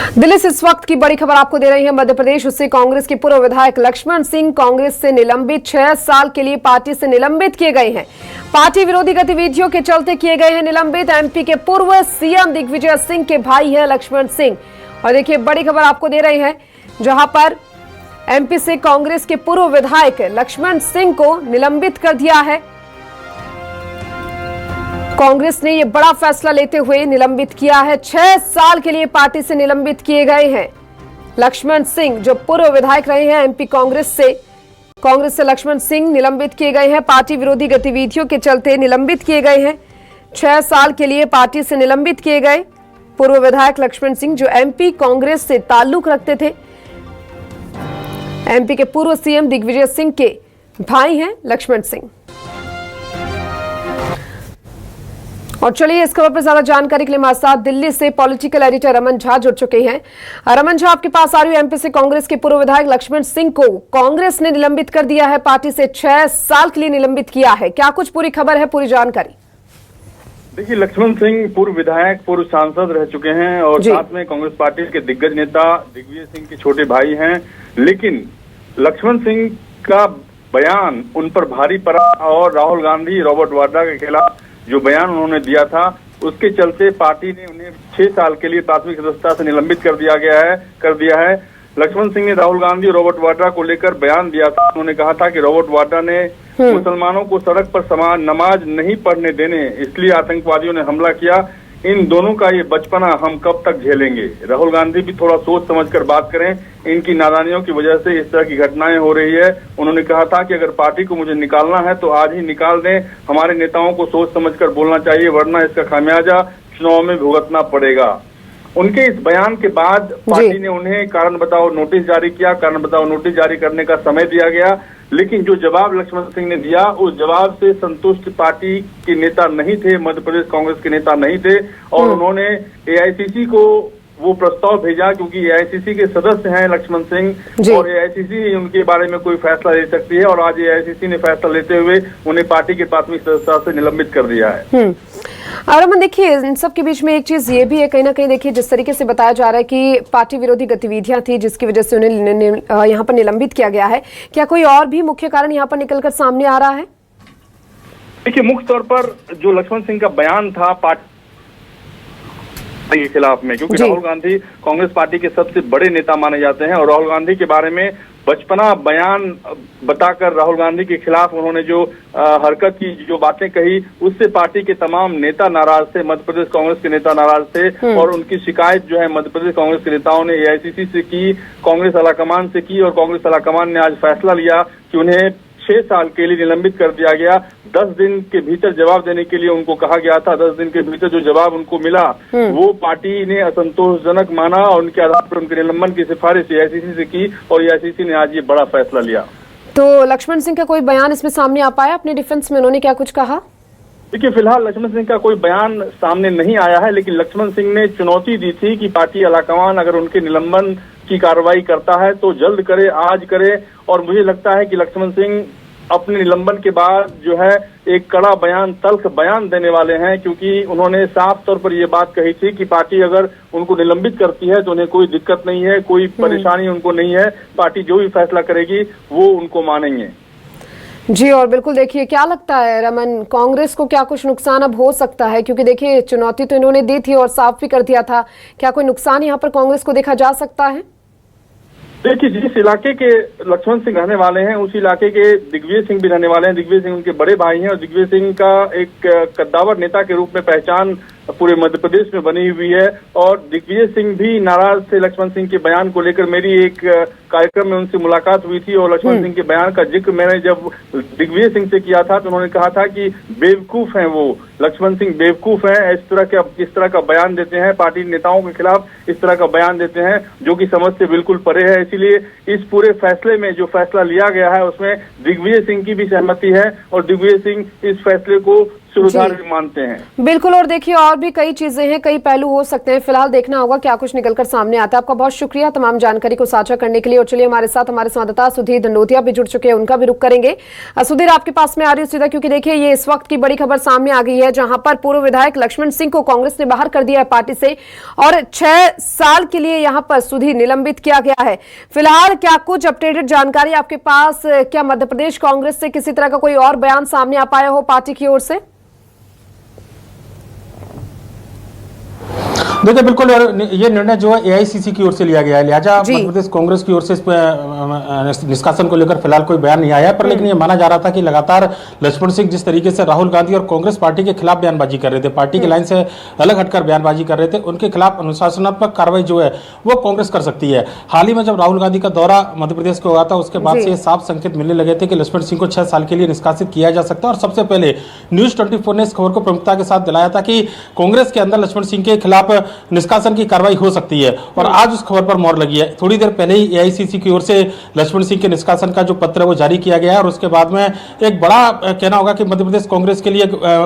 दिल्ली से इस वक्त की बड़ी खबर आपको दे रही है। मध्य प्रदेश से कांग्रेस के पूर्व विधायक लक्ष्मण सिंह कांग्रेस से निलंबित 6 साल के लिए पार्टी से निलंबित किए गए हैं। पार्टी विरोधी गतिविधियों के चलते किए गए हैं निलंबित। एमपी के पूर्व सीएम दिग्विजय सिंह के भाई है लक्ष्मण सिंह। और देखिए बड़ी खबर आपको दे रही है, जहां पर एमपी से कांग्रेस के पूर्व विधायक लक्ष्मण सिंह को निलंबित कर दिया है। कांग्रेस ने यह बड़ा फैसला लेते हुए निलंबित किया है। 6 साल के लिए पार्टी से निलंबित किए गए हैं लक्ष्मण सिंह, जो पूर्व विधायक रहे हैं एमपी कांग्रेस से लक्ष्मण सिंह निलंबित किए गए हैं। पार्टी विरोधी गतिविधियों के चलते निलंबित किए गए हैं। 6 साल के लिए पार्टी से निलंबित किए गए पूर्व विधायक लक्ष्मण सिंह, जो एमपी कांग्रेस से ताल्लुक रखते थे। एमपी के पूर्व सीएम दिग्विजय सिंह के भाई हैं लक्ष्मण सिंह। और चलिए इस खबर पर ज्यादा जानकारी के लिए हमारे साथ दिल्ली से पॉलिटिकल एडिटर रमन झा जुड़ चुके हैं। रमन झा, आपके पास आ रही है। एमपी से कांग्रेस के पूर्व विधायक लक्ष्मण सिंह को कांग्रेस ने निलंबित कर दिया है, पार्टी से 6 साल के लिए निलंबित किया है। क्या कुछ पूरी खबर है, पूरी जानकारी? देखिए, लक्ष्मण सिंह पूर्व विधायक, पूर्व सांसद रह चुके हैं और साथ में कांग्रेस पार्टी के दिग्गज नेता दिग्विजय सिंह के छोटे भाई हैं। लेकिन लक्ष्मण सिंह का बयान उन पर भारी पड़ा और राहुल गांधी, रॉबर्ट वाड्रा के खिलाफ जो बयान उन्होंने दिया था, उसके चलते पार्टी ने उन्हें 6 साल के लिए प्राथमिक सदस्यता से निलंबित कर दिया है। लक्ष्मण सिंह ने राहुल गांधी और रॉबर्ट वाड्रा को लेकर बयान दिया था। उन्होंने कहा था कि रॉबर्ट वाड्रा ने मुसलमानों को सड़क पर नमाज नहीं पढ़ने देने, इसलिए आतंकवादियों ने हमला किया। इन दोनों का ये बचपना हम कब तक झेलेंगे? राहुल गांधी भी थोड़ा सोच समझकर बात करें, इनकी नादानियों की वजह से इस तरह की घटनाएं हो रही है। उन्होंने कहा था कि अगर पार्टी को मुझे निकालना है तो आज ही निकाल दें। हमारे नेताओं को सोच समझकर बोलना चाहिए, वरना इसका खामियाजा चुनाव में भुगतना पड़ेगा। उनके इस बयान के बाद पार्टी ने उन्हें कारण बताओ नोटिस जारी किया। कारण बताओ नोटिस जारी करने का समय दिया गया, लेकिन जो जवाब लक्ष्मण सिंह ने दिया, उस जवाब से संतुष्ट पार्टी के नेता नहीं थे, मध्य प्रदेश कांग्रेस के नेता नहीं थे। और उन्होंने एआईसीसी को वो प्रस्ताव भेजा, क्योंकि एआईसीसी के सदस्य हैं लक्ष्मण सिंह और एआईसीसी उनके बारे में कोई फैसला ले सकती है। और आज एआईसीसी ने फैसला लेते हुए उन्हें पार्टी के प्राथमिक सदस्यता से निलंबित कर दिया है। रमन, देखिए इन सब के बीच में एक चीज ये भी है, कहीं ना कहीं देखिए जिस तरीके से बताया जा रहा है कि पार्टी विरोधी गतिविधियां थी जिसकी वजह से उन्हें यहाँ पर निलंबित किया गया है। क्या कोई और भी मुख्य कारण यहाँ पर निकलकर सामने आ रहा है? देखिए, मुख्य तौर पर जो लक्ष्मण सिंह का बयान था पार्टी के खिलाफ में, क्योंकि राहुल गांधी कांग्रेस पार्टी के सबसे बड़े नेता माने जाते हैं और राहुल गांधी के बारे में बचपना बयान बताकर राहुल गांधी के खिलाफ उन्होंने जो हरकत की, जो बातें कही, उससे पार्टी के तमाम नेता नाराज थे। मध्य प्रदेश कांग्रेस के नेता नाराज थे और उनकी शिकायत जो है मध्य प्रदेश कांग्रेस के नेताओं ने एआईसीसी से की, कांग्रेस आलाकमान से की। और कांग्रेस आलाकमान ने आज फैसला लिया कि उन्हें 6 साल के लिए निलंबित कर दिया गया। 10 दिन के भीतर जवाब देने के लिए उनको कहा गया था। 10 दिन के भीतर जो जवाब उनको मिला वो पार्टी ने असंतोषजनक माना और उनके आधार पर उनके निलंबन की सिफारिश एआईसीसी से की और एआईसीसी ने आज ये बड़ा फैसला लिया। तो लक्ष्मण सिंह का कोई बयान इसमें सामने आ पाया अपने डिफेंस में? उन्होंने क्या कुछ कहा? देखिए, फिलहाल लक्ष्मण सिंह का कोई बयान सामने नहीं आया है, लेकिन लक्ष्मण सिंह ने चुनौती दी थी कि पार्टी आलाकमान अगर उनके निलंबन की कार्रवाई करता है तो जल्द करे, आज करे। और मुझे लगता है कि लक्ष्मण सिंह अपने निलंबन के बाद जो है एक कड़ा बयान, तल्ख बयान देने वाले हैं, क्योंकि उन्होंने साफ तौर पर ये बात कही थी कि पार्टी अगर उनको निलंबित करती है तो उन्हें कोई दिक्कत नहीं है, कोई परेशानी उनको नहीं है। पार्टी जो भी फैसला करेगी वो उनको मानेंगे। जी, और बिल्कुल देखिए, क्या लगता है रमन, कांग्रेस को क्या कुछ नुकसान अब हो सकता है? क्योंकि देखिए चुनौती तो इन्होंने दी थी और साफ भी कर दिया था। क्या कोई नुकसान यहाँ पर कांग्रेस को देखा जा सकता है? देखिए, जिस इलाके के लक्ष्मण सिंह रहने वाले हैं उस इलाके के दिग्विजय सिंह भी रहने वाले हैं। दिग्विजय सिंह उनके बड़े भाई हैं और दिग्विजय सिंह का एक कद्दावर नेता के रूप में पहचान पूरे मध्य प्रदेश में बनी हुई है। और दिग्विजय सिंह भी नाराज थे लक्ष्मण सिंह के बयान को लेकर। मेरी एक कार्यक्रम में उनसे मुलाकात हुई थी और लक्ष्मण सिंह के बयान का जिक्र मैंने जब दिग्विजय सिंह से किया था तो उन्होंने कहा था कि बेवकूफ हैं वो, लक्ष्मण सिंह बेवकूफ हैं, इस तरह का बयान देते हैं, पार्टी नेताओं के खिलाफ इस तरह का बयान देते हैं जो कि समझ से बिल्कुल परे है। इसीलिए इस पूरे फैसले में जो फैसला लिया गया है उसमें दिग्विजय सिंह की भी सहमति है और दिग्विजय सिंह इस फैसले को सुधार भी मानते हैं। बिल्कुल, और देखिए और भी कई चीजें हैं, कई पहलू हो सकते हैं, फिलहाल देखना होगा क्या कुछ निकलकर सामने आता है। आपका बहुत शुक्रिया तमाम जानकारी को साझा करने के लिए। और चलिए हमारे साथ हमारे संवाददाता सुधीर दंडोतिया भी जुड़ चुके हैं, उनका भी रुख करेंगे। सुधीर, आपके पास में आ रही हूँ सीधा, क्योंकि देखिए ये इस वक्त की बड़ी खबर सामने आ गई है, जहां पर पूर्व विधायक लक्ष्मण सिंह को कांग्रेस ने बाहर कर दिया है पार्टी से और 6 साल के लिए यहाँ पर सुधीर निलंबित किया गया है। फिलहाल क्या कुछ अपडेटेड जानकारी आपके पास, क्या मध्य प्रदेश कांग्रेस से किसी तरह का कोई और बयान सामने आ पाया हो पार्टी की ओर से? देखिए बिल्कुल, और ये निर्णय जो है एआईसीसी की ओर से लिया गया है, लिहाजा मध्य प्रदेश कांग्रेस की ओर से इस पर निष्कासन को लेकर फिलहाल कोई बयान नहीं आया है। पर लेकिन ये माना जा रहा था कि लगातार लक्ष्मण सिंह जिस तरीके से राहुल गांधी और कांग्रेस पार्टी के खिलाफ बयानबाजी कर रहे थे, पार्टी की लाइन से अलग हटकर बयानबाजी कर रहे थे, उनके खिलाफ अनुशासनात्मक कार्रवाई जो है वो कांग्रेस कर सकती है। हाल ही में जब राहुल गांधी का दौरा मध्य प्रदेश को हुआ था, उसके बाद से साफ संकेत मिलने लगे थे कि लक्ष्मण सिंह को 6 साल के लिए निष्कासित किया जा सकता है। और सबसे पहले न्यूज 24 ने इस खबर को प्रमुखता के साथ दिलाया था कि कांग्रेस के अंदर लक्ष्मण सिंह के खिलाफ निष्कासन की कार्रवाई हो सकती है, और आज उस खबर पर मोहर लगी है। थोड़ी देर पहले ही एआईसीसी की ओर से लक्ष्मण सिंह के निष्कासन का जो पत्र है वो जारी किया गया है, और उसके बाद में एक बड़ा कहना होगा कि मध्य प्रदेश कांग्रेस के लिए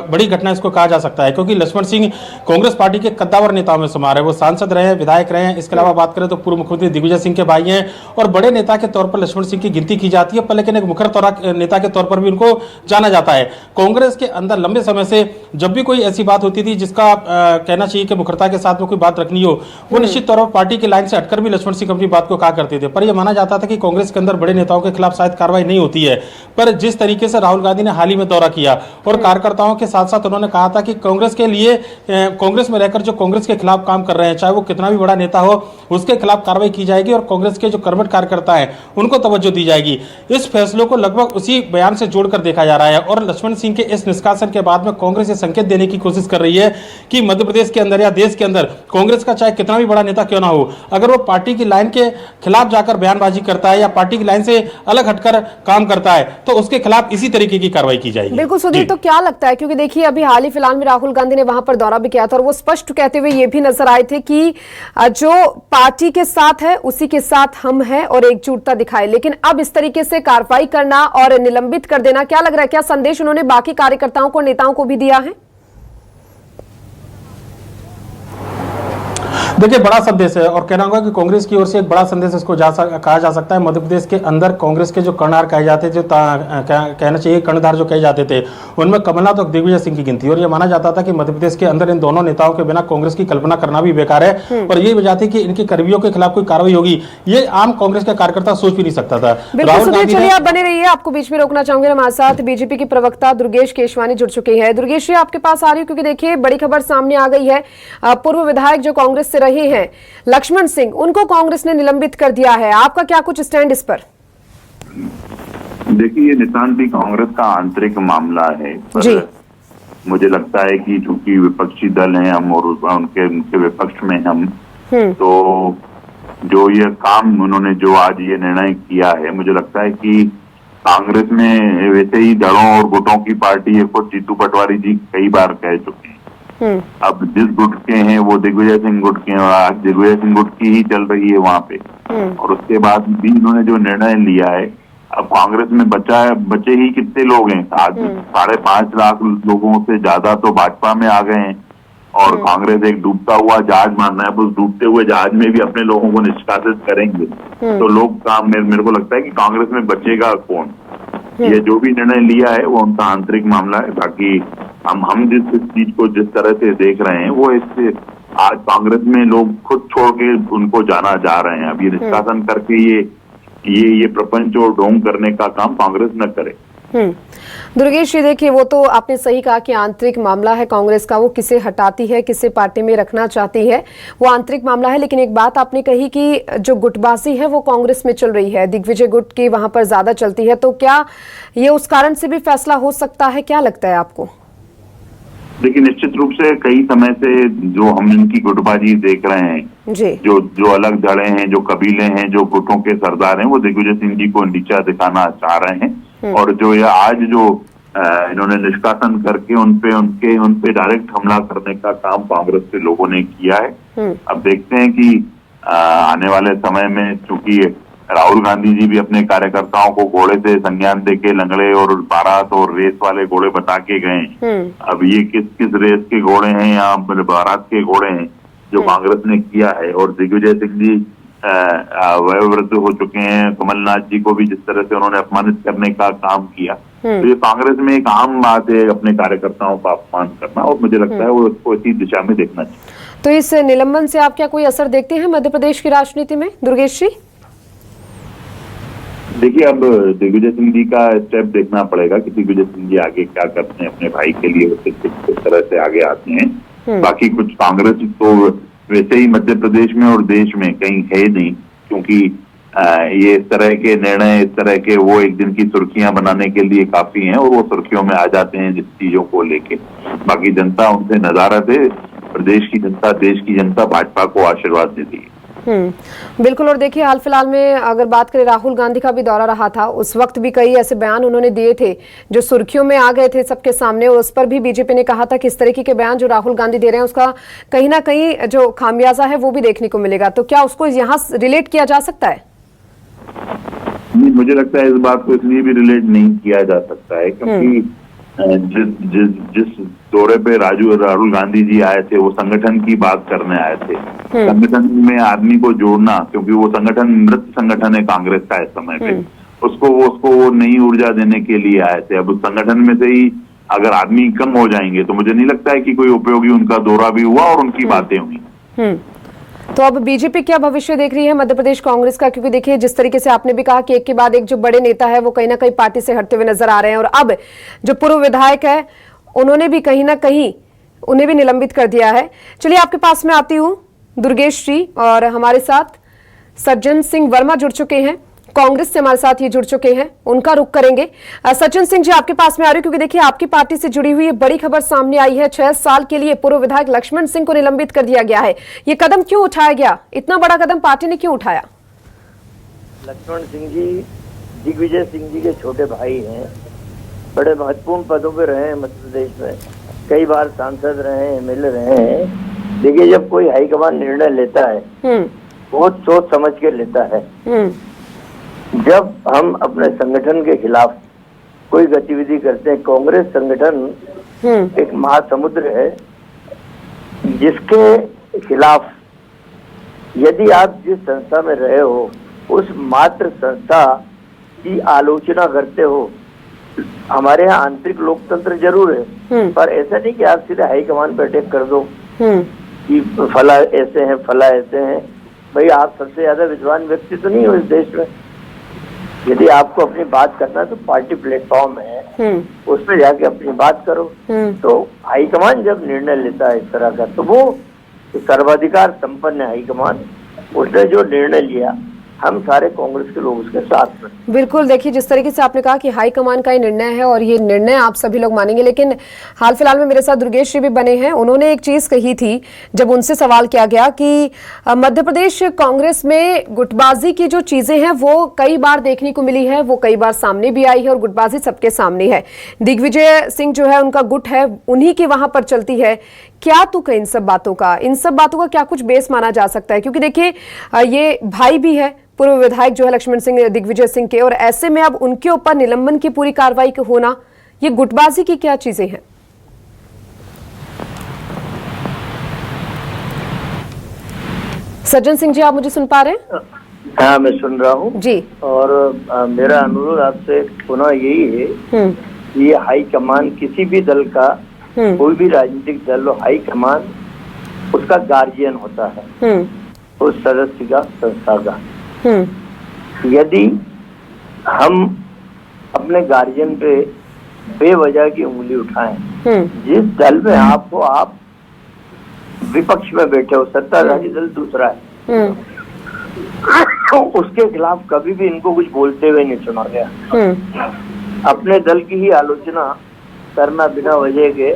बड़ी घटना इसको कहा जा सकता है, क्योंकि लक्ष्मण सिंह कांग्रेस पार्टी के कद्दावर नेताओं में शुमार है। वो सांसद रहे हैं, विधायक रहे हैं। इसके अलावा बात करें तो पूर्व मुख्यमंत्री दिग्विजय सिंह के भाई हैं, और बड़े नेता के तौर पर लक्ष्मण सिंह की गिनती की जाती है, पर लेकिन एक मुखर नेता के तौर पर भी उनको जाना जाता है। कांग्रेस के अंदर लंबे समय से जब भी कोई ऐसी बात होती थी जिसका कहना चाहिए कि मुखरता के साथ में कोई बात रखनी हो, वो निश्चित तौर पर पार्टी की लाइन से हटकर भी लक्ष्मण सिंह अपनी बात को कहा करते थे। पर यह माना जाता था कि कांग्रेस के अंदर बड़े नेताओं के खिलाफ शायद कार्रवाई नहीं होती है। पर जिस तरीके से राहुल गांधी ने हाल ही में दौरा किया और कार्यकर्ताओं के साथ साथ उन्होंने कहा था कि कांग्रेस के लिए, कांग्रेस में रहकर जो कांग्रेस के खिलाफ काम कर रहे हैं, चाहे वो कितना भी बड़ा नेता हो, उसके खिलाफ कार्रवाई की जाएगी और कांग्रेस के जो कर्मठ कार्यकर्ता है उनको तवज्जो दी जाएगी। इस फैसले को लगभग उसी बयान से जोड़कर देखा जा रहा है, और लक्ष्मण सिंह के इस निष्कासन के बाद में कांग्रेस ये संकेत देने की कोशिश कर रही है कि मध्य प्रदेश के अंदर या देश के अंदर कांग्रेस का चाहे कितना भी बड़ा नेता क्यों ना हो, अगर वो पार्टी की लाइन के खिलाफ जाकर बयानबाजी करता है या पार्टी की लाइन से अलग हटकर काम करता है, तो उसके खिलाफ इसी तरीके की कार्रवाई की जाएगी। बिल्कुल सुधीर, तो क्या लगता है, क्योंकि देखिए अभी हाल ही फिलहाल में राहुल गांधी ने वहां पर दौरा भी किया था, और वो स्पष्ट कहते हुए ये भी नजर आए थे कि जो पार्टी के साथ है उसी के साथ हम हैं, और एकजुटता दिखाए। लेकिन अब इस तरीके से कार्रवाई करना और निलंबित कर देना, क्या लग रहा है, क्या संदेश उन्होंने बाकी कार्यकर्ताओं को, नेताओं को भी दिया है? देखिए बड़ा संदेश है, और कहना होगा कि कांग्रेस की ओर से एक बड़ा संदेश इसको कहा जा सकता है। मध्य प्रदेश के अंदर कांग्रेस के जो कर्णधार कहे जाते थे, कहना चाहिए कर्णधार जो कहे जाते थे, उनमें कमलनाथ और दिग्विजय सिंह की गिनती, और यह माना जाता था कि मध्य प्रदेश के अंदर इन दोनों नेताओं के बिना कांग्रेस की कल्पना करना भी बेकार है, और यही वजह थी कि इनके कर्मियों के खिलाफ कोई कार्रवाई होगी, ये आम कांग्रेस का कार्यकर्ता सोच भी नहीं सकता था। राहुल गांधी, चलिए आप बने रहिए, आपको बीच में रोकना चाहूंगे। हमारे साथ बीजेपी की प्रवक्ता दुर्गेश केशवानी जुड़ चुके हैं। दुर्गेश जी, आपके पास आ रही हूँ, क्योंकि देखिए बड़ी खबर सामने आ गई है। पूर्व विधायक जो कांग्रेस से रहे हैं लक्ष्मण सिंह, उनको कांग्रेस ने निलंबित कर दिया है। आपका क्या कुछ स्टैंड इस पर? देखिए, ये नितांत कांग्रेस का आंतरिक मामला है, पर मुझे लगता है कि चूंकि विपक्षी दल हैं हम, और उनके विपक्ष में हम, तो जो ये काम उन्होंने जो आज ये निर्णय किया है, मुझे लगता है कि कांग्रेस में वैसे ही दलों और गुटों की पार्टी है। खुद जीतू पटवारी जी कई बार कह चुके हैं, अब जिस गुट के हैं वो दिग्विजय सिंह गुट के हैं, और आज दिग्विजय सिंह गुट की ही चल रही है वहां पे। और उसके बाद भी इन्होंने जो निर्णय लिया है, अब कांग्रेस में बचे ही कितने लोग हैं? आज 5.5 लाख लोगों से ज्यादा तो भाजपा में आ गए हैं, और कांग्रेस एक डूबता हुआ जहाज मान रहा है। उस डूबते हुए जहाज में भी अपने लोगों को निष्कासित करेंगे तो लोग काम, मेरे को लगता है कि कांग्रेस में बचेगा कौन? ये जो भी निर्णय लिया है वो उनका आंतरिक मामला है। बाकी हम जिस चीज को जिस तरह से देख रहे हैं, वो इससे आज कांग्रेस में लोग खुद छोड़ के उनको जाना जा रहे हैं। अब ये निष्कासन करके ये प्रपंच और ढोंग करने का काम कांग्रेस न करे। दुर्गेश जी, देखिए वो तो आपने सही कहा कि आंतरिक मामला है कांग्रेस का, वो किसे हटाती है, किसे पार्टी में रखना चाहती है, वो आंतरिक मामला है। लेकिन एक बात आपने कही कि जो गुटबाजी है वो कांग्रेस में चल रही है, दिग्विजय गुट की वहां पर ज्यादा चलती है, तो क्या ये उस कारण से भी फैसला हो सकता है? क्या लगता है आपको? देखिए, निश्चित रूप से कई समय से जो हम इनकी गुटबाजी देख रहे हैं जी, जो अलग धड़े हैं, जो कबीले हैं, जो गुटों के सरदार हैं, वो दिग्विजय सिंह जी को नीचा दिखाना चाह रहे हैं। और जो ये आज जो इन्होंने निष्कासन करके उनपे डायरेक्ट हमला करने का काम कांग्रेस के लोगों ने किया है। अब देखते हैं कि आने वाले समय में, चूंकि राहुल गांधी जी भी अपने कार्यकर्ताओं को घोड़े से संज्ञान देके लंगड़े और बारात और रेस वाले घोड़े बता के गए। अब ये किस किस रेस के घोड़े हैं या बारात के घोड़े हैं जो कांग्रेस ने किया है। और दिग्विजय सिंह जी वयोवृद्ध हो चुके हैं, कमलनाथ जी को भी जिस तरह से उन्होंने अपमानित करने का काम किया, तो ये कांग्रेस में एक आम बात है अपने कार्यकर्ताओं का अपमान करना, और मुझे लगता है वो उसको इसी दिशा में देखना चाहिए। तो इस निलंबन से आप क्या कोई असर देखते हैं मध्य प्रदेश की राजनीति में, दुर्गेश जी? देखिए, अब दिग्विजय सिंह जी का स्टेप देखना पड़ेगा कि दिग्विजय सिंह जी आगे क्या करते हैं अपने भाई के लिए, वो किस तरह से आगे आते हैं। बाकी कुछ कांग्रेस तो वैसे ही मध्य प्रदेश में और देश में कहीं है नहीं, क्योंकि ये इस तरह के निर्णय, इस तरह के वो एक दिन की सुर्खियां बनाने के लिए काफी हैं और वो सुर्खियों में आ जाते हैं जिस चीजों को लेके। बाकी जनता उनसे नजारत है, प्रदेश की जनता, देश की जनता भाजपा को आशीर्वाद देती है। बिल्कुल। और देखिए, हाल फिलहाल में अगर बात करें, राहुल गांधी का भी दौरा रहा था, उस वक्त भी कई ऐसे बयान उन्होंने दिए थे जो सुर्खियों में आ गए थे सबके सामने, और उस पर भी बीजेपी ने कहा था कि इस तरीके के बयान जो राहुल गांधी दे रहे हैं उसका कहीं ना कहीं जो खामियाजा है वो भी देखने को मिलेगा। तो क्या उसको यहाँ रिलेट किया जा सकता है? नहीं, मुझे लगता है इस बात को इसलिए भी रिलेट नहीं किया जा सकता है क्योंकि जिस दौरे पे राहुल गांधी जी आए थे वो संगठन की बात करने आए थे। संगठन में आदमी को जोड़ना, क्योंकि वो संगठन मृत संगठन है कांग्रेस का इस समय पे, उसको वो नई ऊर्जा देने के लिए आए थे। अब उस संगठन में से ही अगर आदमी कम हो जाएंगे तो मुझे नहीं लगता है कि कोई उपयोगी उनका दौरा भी हुआ और उनकी बातें हुई। तो अब बीजेपी क्या भविष्य देख रही है मध्य प्रदेश कांग्रेस का? क्योंकि देखिए, जिस तरीके से आपने भी कहा कि एक के बाद एक जो बड़े नेता है वो कहीं ना कहीं पार्टी से हटते हुए नजर आ रहे हैं, और अब जो पूर्व विधायक है उन्होंने भी कहीं ना कहीं उन्हें भी निलंबित कर दिया है। चलिए, आपके पास में आती हूँ दुर्गेश जी, और हमारे साथ सज्जन सिंह वर्मा जुड़ चुके हैं, कांग्रेस से हमारे साथ ये जुड़ चुके हैं, उनका रुख करेंगे। सज्जन सिंह जी, आपके पास में आ रही हूँ क्योंकि देखिए, आपकी पार्टी से जुड़ी हुई बड़ी खबर सामने आई है। 6 साल के लिए पूर्व विधायक लक्ष्मण सिंह को निलंबित कर दिया गया है। ये कदम क्यों उठाया गया? इतना बड़ा कदम पार्टी ने क्यों उठाया? लक्ष्मण सिंह जी दिग्विजय सिंह जी के छोटे भाई हैं, बड़े महत्वपूर्ण पदों पे रहे हैं मध्य प्रदेश में, कई बार सांसद रहे हैं, एमएलए रहे हैं। देखिए, जब कोई हाईकमान निर्णय लेता है बहुत सोच समझ के लेता है। जब हम अपने संगठन के खिलाफ कोई गतिविधि करते हैं, कांग्रेस संगठन एक महासमुद्र है जिसके खिलाफ यदि आप जिस संस्था में रहे हो उस मात्र संस्था की आलोचना करते हो। हमारे यहाँ आंतरिक लोकतंत्र जरूर है, पर ऐसा नहीं कि आप सीधे हाईकमान पर अटैक कर दो कि फला ऐसे हैं, फला ऐसे हैं। भाई, आप सबसे ज्यादा विद्वान व्यक्ति तो नहीं हो इस देश में। यदि आपको अपनी बात करना है तो पार्टी प्लेटफॉर्म है, उसमें जाके अपनी बात करो। तो हाईकमान जब निर्णय लेता है इस तरह का, तो वो सर्वाधिकार संपन्न है हाईकमान। उसने जो निर्णय लिया, हम सारे कांग्रेस के लोग उसके साथ में। बिल्कुल। देखिए, जिस तरीके से आपने कहा कि हाईकमान का ही निर्णय है और ये निर्णय आप सभी लोग मानेंगे, लेकिन हाल फिलहाल में मेरे साथ दुर्गेश जी भी बने हैं। उन्होंने एक चीज कही थी जब उनसे सवाल किया गया कि मध्य प्रदेश कांग्रेस में गुटबाजी की जो चीजें हैं वो कई बार देखने को मिली है, वो कई बार सामने भी आई है और गुटबाजी सबके सामने है। दिग्विजय सिंह जो है उनका गुट है, उन्हीं की वहां पर चलती है। क्या तुक है इन सब बातों का क्या कुछ बेस माना जा सकता है? क्योंकि देखिए, ये भाई भी है पूर्व विधायक जो है लक्ष्मण सिंह दिग्विजय सिंह के, और ऐसे में अब उनके ऊपर निलंबन की पूरी कार्रवाई होना, ये गुटबाजी की क्या चीजें हैं? सज्जन सिंह जी, आप मुझे सुन पा रहे हैं? हाँ, मैं सुन रहा हूँ जी। और मेरा अनुरोध आपसे पुनः यही है कि ये हाईकमान किसी भी दल का, कोई भी राजनीतिक दल हो, हाईकमान उसका गार्जियन होता है उस सदस्य का, संस्था का। यदि हम अपने गार्जियन पे बेवजह की उंगली उठाएं, जिस दल में आप विपक्ष में बैठे हो, सत्ताधारी दल दूसरा है, तो उसके खिलाफ कभी भी इनको कुछ बोलते हुए नहीं सुना गया। अपने दल की ही आलोचना करना बिना वजह के,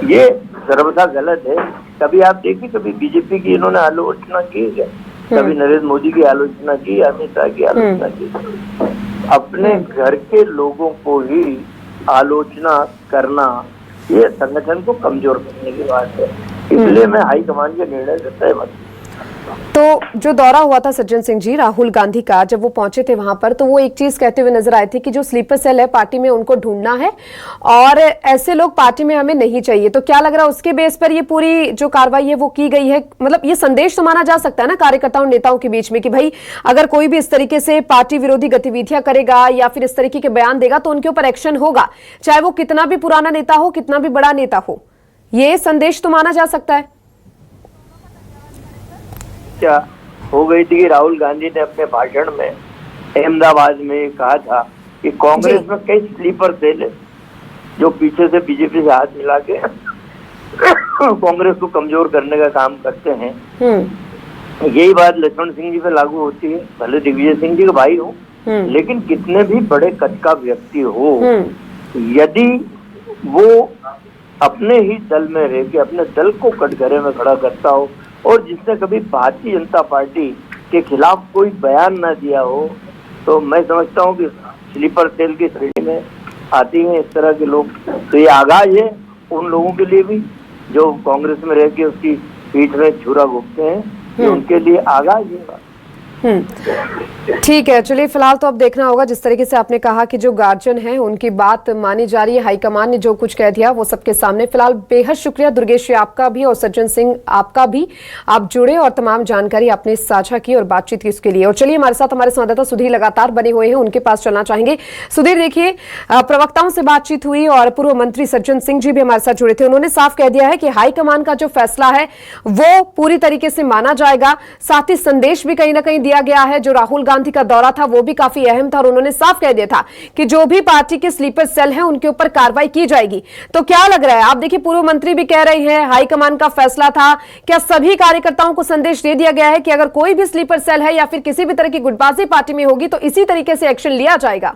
ये सर्वथा गलत है। कभी आप देखिए, कभी बीजेपी की इन्होंने आलोचना की है, कभी नरेंद्र मोदी की आलोचना की, अमित शाह की आलोचना की। अपने घर के लोगों को ही आलोचना करना, ये संगठन को कमजोर करने की बात है। इसलिए मैं हाईकमान के निर्णय से सहमत हूं। तो जो दौरा हुआ था सज्जन सिंह जी राहुल गांधी का, जब वो पहुंचे थे वहां पर, तो वो एक चीज कहते हुए नजर आए थे कि जो स्लीपर सेल है पार्टी में उनको ढूंढना है और ऐसे लोग पार्टी में हमें नहीं चाहिए। तो क्या लग रहा है उसके बेस पर ये पूरी जो कार्रवाई है वो की गई है? मतलब ये संदेश तो माना जा सकता है ना कार्यकर्ताओं नेताओं के बीच में कि भाई अगर कोई भी इस तरीके से पार्टी विरोधी गतिविधियां करेगा या फिर इस तरीके के बयान देगा तो उनके ऊपर एक्शन होगा, चाहे वो कितना भी पुराना नेता हो, कितना भी बड़ा नेता हो। ये संदेश तो माना जा सकता है। क्या हो गई थी कि राहुल गांधी ने अपने भाषण में अहमदाबाद में कहा था कि कांग्रेस में कई स्लीपर सेल है जो पीछे से बीजेपी से हाथ मिला के कांग्रेस को कमजोर करने का काम करते हैं। यही बात लक्ष्मण सिंह जी पे लागू होती है, भले दिग्विजय सिंह जी का भाई हो, लेकिन कितने भी बड़े कद का व्यक्ति हो, यदि वो अपने ही दल में रह के अपने दल को कटघरे में खड़ा करता हो और जिसने कभी भारतीय जनता पार्टी के खिलाफ कोई बयान ना दिया हो, तो मैं समझता हूँ कि स्लीपर सेल की श्रेणी में आती हैं इस तरह के लोग। तो ये आगाज है उन लोगों के लिए भी जो कांग्रेस में रह के उसकी पीठ में छुरा घोंपते हैं, ये उनके लिए आगाज है। ठीक है, चलिए फिलहाल तो अब देखना होगा। जिस तरीके से आपने कहा कि जो गार्जियन हैं उनकी बात मानी जा रही है, हाईकमान ने जो कुछ कह दिया वो सबके सामने। फिलहाल बेहद शुक्रिया दुर्गेश जी आपका भी और सज्जन सिंह आपका भी, आप जुड़े और तमाम जानकारी आपने साझा की और बातचीत की उसके लिए। और चलिए हमारे साथ हमारे संवाददाता सुधीर लगातार बने हुए हैं, उनके पास चलना चाहेंगे। सुधीर, देखिए प्रवक्ताओं से बातचीत हुई और पूर्व मंत्री सज्जन सिंह जी भी हमारे साथ जुड़े थे। उन्होंने साफ कह दिया है कि हाईकमान का जो फैसला है वो पूरी तरीके से माना जाएगा। साथ ही संदेश भी कहीं ना कहीं दिया गया है। जो राहुल गांधी का दौरा था वो भी काफी अहम था और उन्होंने साफ कह दिया था कि जो भी पार्टी के स्लीपर सेल हैं उनके ऊपर कार्रवाई की जाएगी। तो क्या लग रहा है, आप देखिए पूर्व मंत्री भी कह रहे हैं हाईकमान का फैसला था, क्या सभी कार्यकर्ताओं को संदेश दे दिया गया है कि अगर कोई भी स्लीपर सेल है या फिर किसी भी तरह की गुटबाजी पार्टी में होगी तो इसी तरीके से एक्शन लिया जाएगा?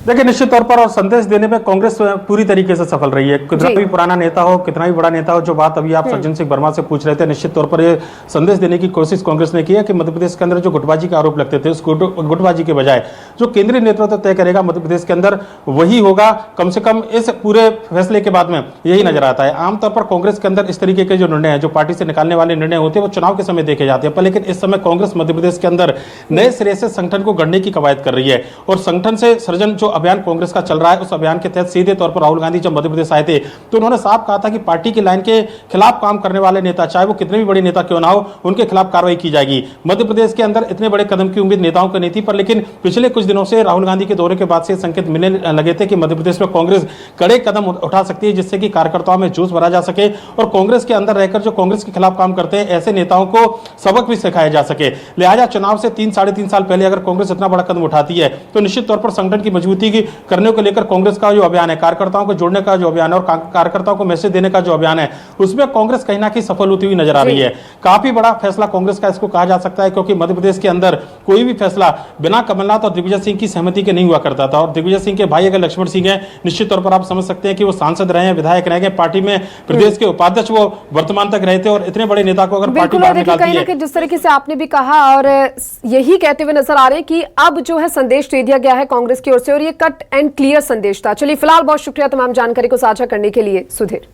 देखिए, निश्चित तौर पर और संदेश देने में कांग्रेस पूरी तरीके से सफल रही है। कितना भी पुराना नेता हो, कितना भी बड़ा नेता हो, जो बात अभी आप सज्जन सिंह वर्मा से पूछ रहे थे, निश्चित तौर पर ये संदेश देने की कोशिश कांग्रेस ने की है कि मध्य प्रदेश के अंदर जो गुटबाजी के आरोप लगते थे उस गुटबाजी के बजाय जो केंद्रीय नेतृत्व तय करेगा मध्य प्रदेश के अंदर वही होगा। कम से कम इस पूरे फैसले के बाद में यही नजर आता है। आमतौर पर कांग्रेस के अंदर इस तरीके के जो निर्णय है, जो पार्टी से निकालने वाले निर्णय होते हैं, वो चुनाव के समय देखे जाते हैं। पर लेकिन इस समय कांग्रेस मध्य प्रदेश के अंदर नए सिरे से संगठन को गढ़ने की कवायद कर रही है और संगठन से सृजन जो अभियान कांग्रेस का चल रहा है, उस अभियान के तहत सीधे तौर पर राहुल गांधी जब मध्य प्रदेश आए थे तो उन्होंने साफ कहा था कि पार्टी की लाइन के खिलाफ काम करने वाले नेता, चाहे वो कितने भी बड़े नेता क्यों ना हो, उनके खिलाफ कार्रवाई की जाएगी। मध्य प्रदेश के अंदर इतने बड़े कदम की उम्मीद नेताओं को नहीं थी, पर लेकिन पिछले कुछ दिनों से राहुल गांधी के दौरे के बाद से संकेत मिलने लगे थे कि मध्य प्रदेश में कांग्रेस कड़े कदम उठा सकती है, जिससे कि कार्यकर्ताओं में जोश भरा जा सके और कांग्रेस के अंदर रहकर जो कांग्रेस के खिलाफ काम करते हैं ऐसे नेताओं को सबक भी सिखाया जा सके। लिहाजा चुनाव से 3-3.5 साल पहले अगर कांग्रेस इतना बड़ा कदम उठाती है तो निश्चित तौर पर संगठन की मजबूती करने को लेकर कांग्रेस का जो अभियान है, कार्यकर्ताओं को जोड़ने का जो अभियान है और कार्यकर्ताओं को मैसेज देने का जो अभियान है, उसमें कांग्रेस कहीं ना कहीं सफल होती हुई नजर आ रही है। काफी बड़ा फैसला कांग्रेस का इसको कहा जा सकता है, क्योंकि मध्य प्रदेश के अंदर कोई भी फैसला बिना कमलनाथ और दिग्विजय सिंह की सहमति के नहीं हुआ करता था। और दिग्विजय सिंह के भाई अगर लक्ष्मण सिंह है, निश्चित तौर पर आप समझ सकते हैं कि वो सांसद रहे हैं, विधायक रहे हैं, पार्टी में प्रदेश के उपाध्यक्ष वो वर्तमान तक रहे थे और इतने बड़े नेता को अगर पार्टी बाहर निकालती है, जिस तरीके से आपने भी कहा और यही कहते हुए नजर आ रहे हैं कि अब जो है संदेश दे दिया गया है कांग्रेस की ओर से और ये कट एंड क्लियर संदेश था। चलिए फिलहाल बहुत शुक्रिया तमाम जानकारी को साझा करने के लिए सुधीर।